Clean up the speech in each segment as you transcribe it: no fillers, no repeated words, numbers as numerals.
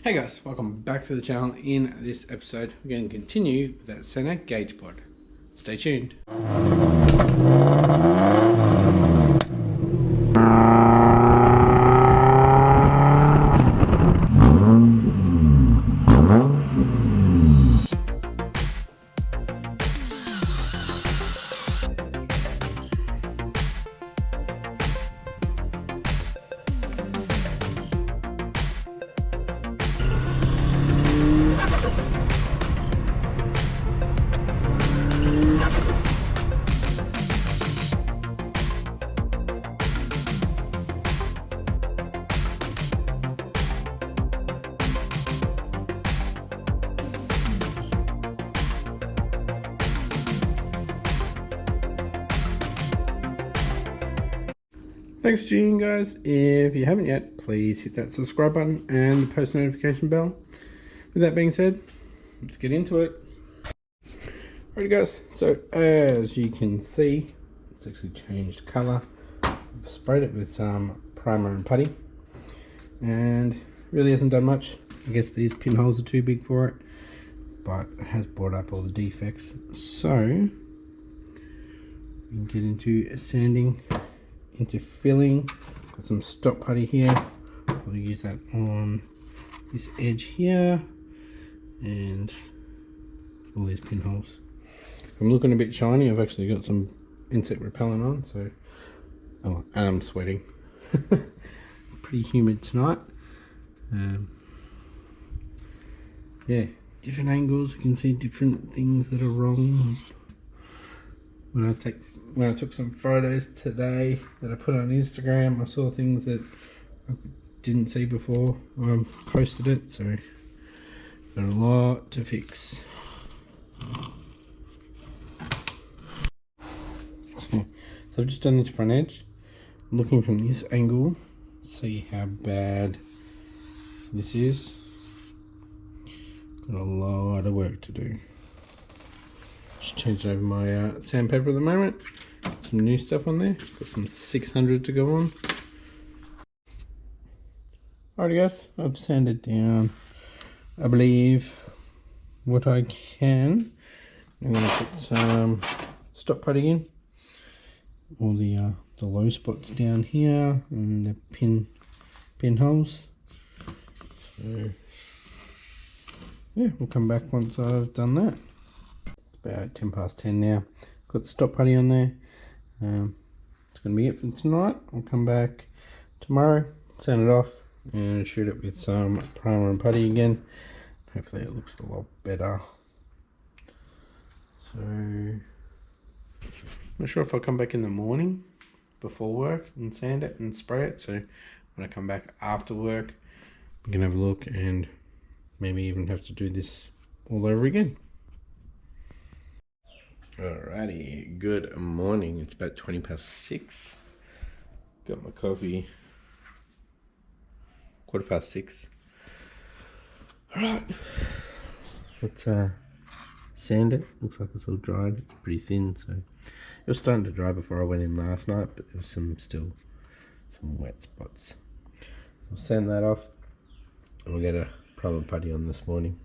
Hey guys, welcome back to the channel. In this episode, we're going to continue with that center gauge pod. Stay tuned. Thanks for tuning in, guys. If you haven't yet, please hit that subscribe button and the post notification bell. With that being said, let's get into it. Alrighty guys, so as you can see, it's actually changed colour. I've sprayed it with some primer and putty and really hasn't done much. I guess these pinholes are too big for it, but it has brought up all the defects. So we can get into sanding, into filling. Got some stop putty here. I'll use that on this edge here and all these pinholes. I'm looking a bit shiny. I've actually got some insect repellent on, so and I'm sweating. Pretty humid tonight. Yeah, different angles. You can see different things that are wrong. When I took some photos today that I put on Instagram, I saw things that I didn't see before when I posted it, so got a lot to fix. So I've just done this front edge. I'm looking from this angle, see how bad this is. Got a lot of work to do. Just changing over my sandpaper at the moment. Got some new stuff on there. Got some 600 to go on. Alrighty guys, I've sanded down, I believe, what I can. I'm going to put some stop putty in. All the low spots down here and the pinholes. So yeah, we'll come back once I've done that. About 10 past 10 now. Got the stop putty on there. It's going to be it for tonight. I'll come back tomorrow, sand it off and shoot it with some primer and putty again. Hopefully it looks a lot better. So I'm not sure if I'll come back in the morning before work and sand it and spray it, so when I come back after work we can have a look and maybe even have to do this all over again. Alrighty, good morning. It's about 20 past 6. Got my coffee. 6:15. Alright, let's sand it. Looks like it's all dried. It's pretty thin, so it was starting to dry before I went in last night, but there was still some wet spots. I'll sand that off and we'll get a primer putty on this morning.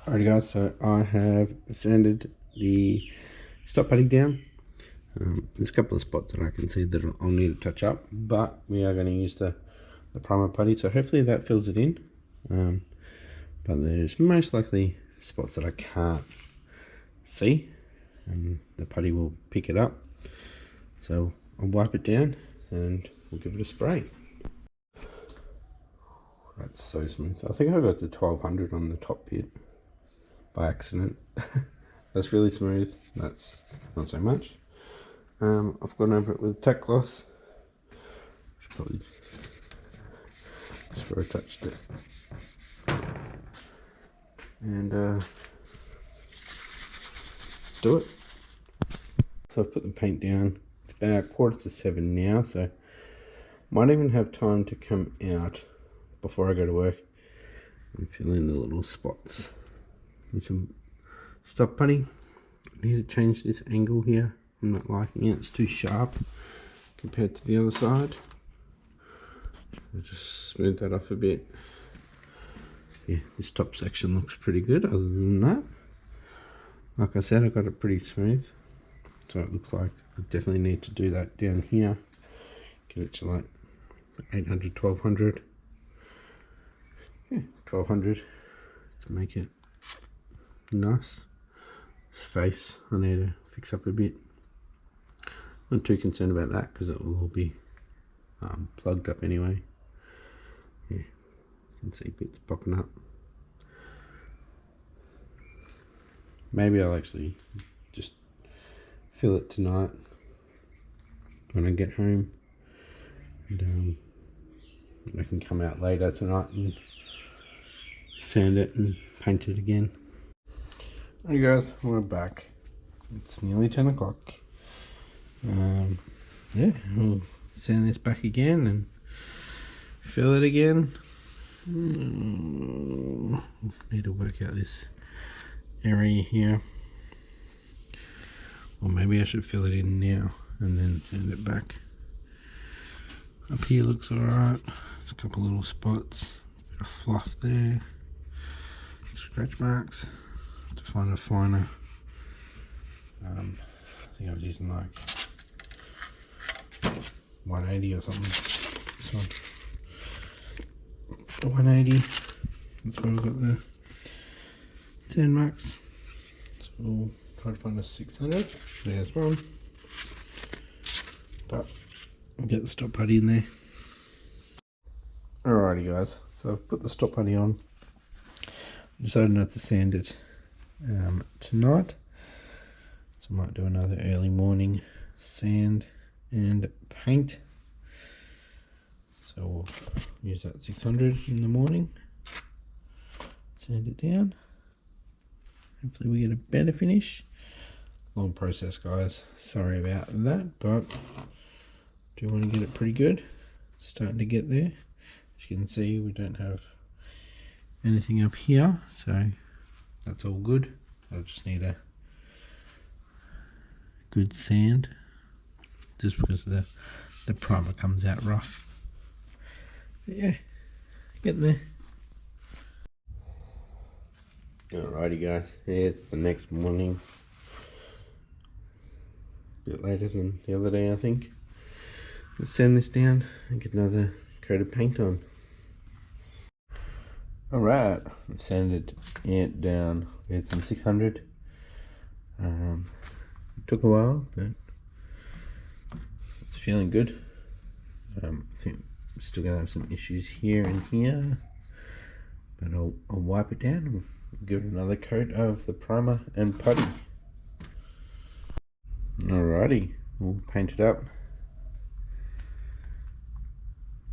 Alright guys, so I have sanded the stop putty down. There's a couple of spots that I can see that I'll need to touch up, but we are going to use the primer putty, so hopefully that fills it in. But there's most likely spots that I can't see, and the putty will pick it up. So I'll wipe it down and we'll give it a spray. That's so smooth. I think I got the 1200 on the top bit by accident. That's really smooth. That's not so much. I've gone over it with a tack cloth. Should probably just where I touched it. And let's do it. So I've put the paint down. It's about 6:45 now, so might even have time to come out before I go to work and fill in the little spots with some stop putty. I need to change this angle here. I'm not liking it. It's too sharp compared to the other side. I'll just smooth that off a bit. Yeah, this top section looks pretty good. Other than that, like I said, I got it pretty smooth. So it looks like I definitely need to do that down here. Get it to like 800, 1200. Yeah, 1200 to make it nice. This face I need to fix up a bit. Not too concerned about that because it will all be plugged up anyway. Yeah, you can see bits popping up. Maybe I'll actually just fill it tonight when I get home, and I can come out later tonight and sand it and paint it again. Alright guys, we're back. It's nearly 10 o'clock. Yeah, we'll sand this back again and fill it again. Need to work out this area here, or maybe I should fill it in now and then sand it back. Up here looks alright. There's a couple little spots, bit of fluff there, scratch marks. To find a finer, I think I was using like 180 or something. This one, 180. That's where we've got the sand marks. So we'll try to find a 600. There's one. But we'll get the stop putty in there. Alrighty guys, so I've put the stop putty on. I decided not to sand it tonight, so I might do another early morning sand and paint. So we'll use that 600 in the morning, sand it down. Hopefully we get a better finish. Long process guys, sorry about that, but do want to get it pretty good. Starting to get there. As you can see, we don't have anything up here, so that's all good. I just need a good sand, just because the primer comes out rough. But yeah, getting there. Alrighty guys, yeah, it's the next morning. A bit later than the other day I think. Let's sand this down and get another coat of paint on. Alright, I've sanded it down. We had some 600. It took a while, but it's feeling good. I think I'm still gonna have some issues here and here, but I'll wipe it down and give it another coat of the primer and putty. Alrighty, we'll paint it up.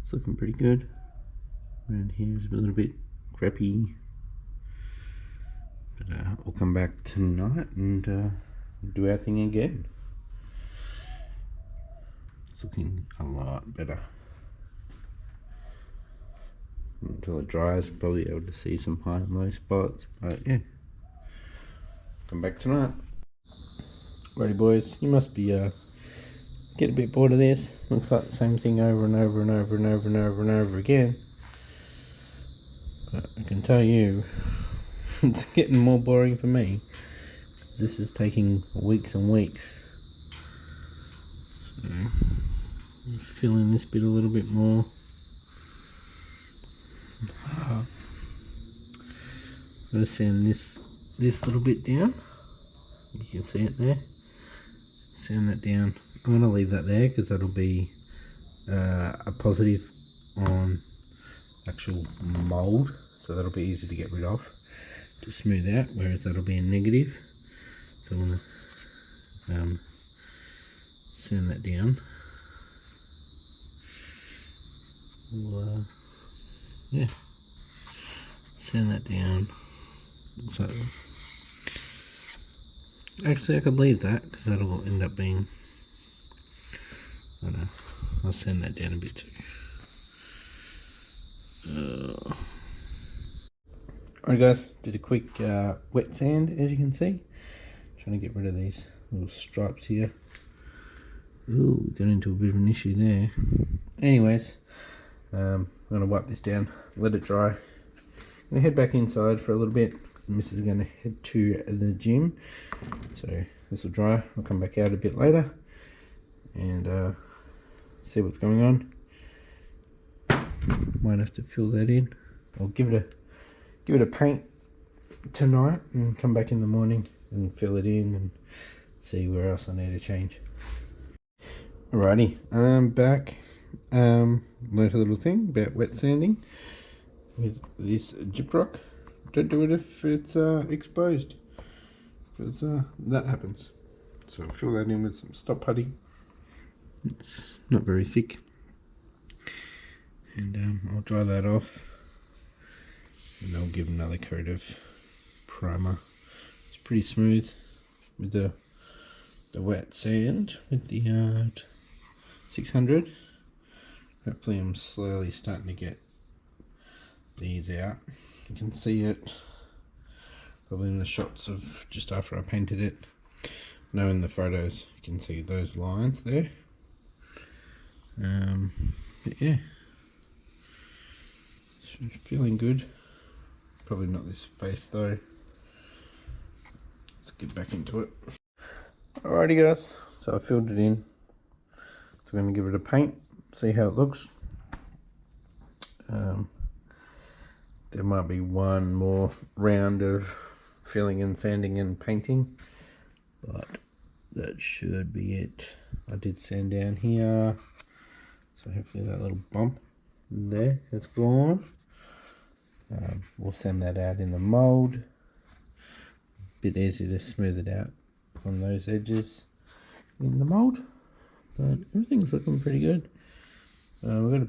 It's looking pretty good. Around here is a little bit crappy, but we'll come back tonight and do our thing again. It's looking a lot better. Until it dries, probably able to see some high and low spots, but yeah, come back tonight. Righty boys, you must be get a bit bored of this. Looks like the same thing over and over and over and over and over and over again. But I can tell you, it's getting more boring for me. This is taking weeks and weeks. So, I'm filling this bit a little bit more. I'm going to sand this little bit down. You can see it there. Sand that down. I'm going to leave that there because that'll be a positive on actual mould, so that'll be easy to get rid of, to smooth out, whereas that'll be a negative. So I'm going to sand that down. We'll, yeah, sand that down. So actually I could leave that because that'll end up being, I don't know, I'll sand that down a bit too. Alright guys, did a quick wet sand, as you can see. Trying to get rid of these little stripes here. Ooh, we got into a bit of an issue there. Anyways, I'm going to wipe this down, let it dry. I'm going to head back inside for a little bit because the missus is going to head to the gym. So this will dry. I'll come back out a bit later and see what's going on. Might have to fill that in. I'll give it a paint tonight and come back in the morning and fill it in and see where else I need to change. Alrighty, I'm back. Learned a little thing about wet sanding with this gyprock. Don't do it if it's exposed, because that happens. So fill that in with some stop putty. It's not very thick, and I'll dry that off, and I'll give another coat of primer. It's pretty smooth with the wet sand with the 600. Hopefully I'm slowly starting to get these out. You can see it probably in the shots of just after I painted it. No, in the photos you can see those lines there. But yeah, it's feeling good. Probably not this face though. Let's get back into it. Alrighty guys, so I filled it in. So I'm going to give it a paint, see how it looks. There might be one more round of filling and sanding and painting, but that should be it. I did sand down here, so hopefully that little bump there has gone. We'll sand that out in the mould. Bit easier to smooth it out on those edges in the mould, but everything's looking pretty good. We've got a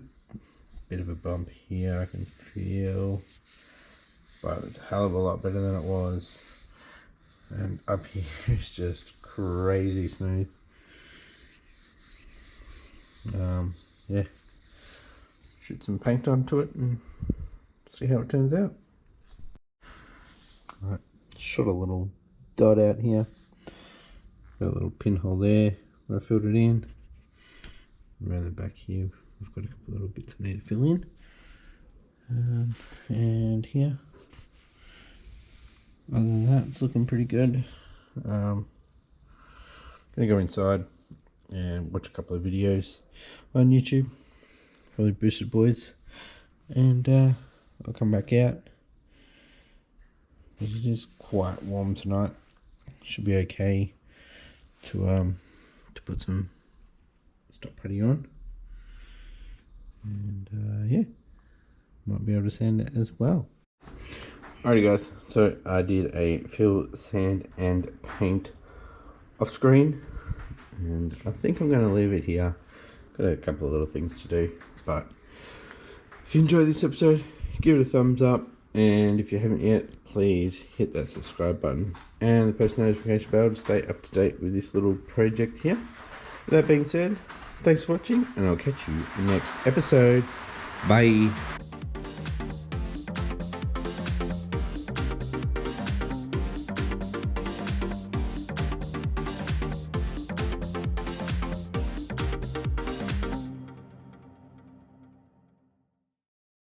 bit of a bump here I can feel, but it's a hell of a lot better than it was. And up here is just crazy smooth. Yeah, shoot some paint onto it and see how it turns out. Alright, shot a little dot out here. Got a little pinhole there where I filled it in. Around the back here, we've got a couple little bits I need to fill in. And here, other than that, it's looking pretty good. Gonna go inside and watch a couple of videos on YouTube, probably Boosted Boys, and I'll come back out. It is quite warm tonight. Should be okay to put some stop putty on, and yeah, might be able to sand it as well. Alrighty guys, so I did a fill, sand and paint off screen, and I think I'm going to leave it here. Got a couple of little things to do, but if you enjoyed this episode, give it a thumbs up, and if you haven't yet, please hit that subscribe button and the post notification bell to stay up to date with this little project here. With that being said, thanks for watching, and I'll catch you in the next episode. Bye.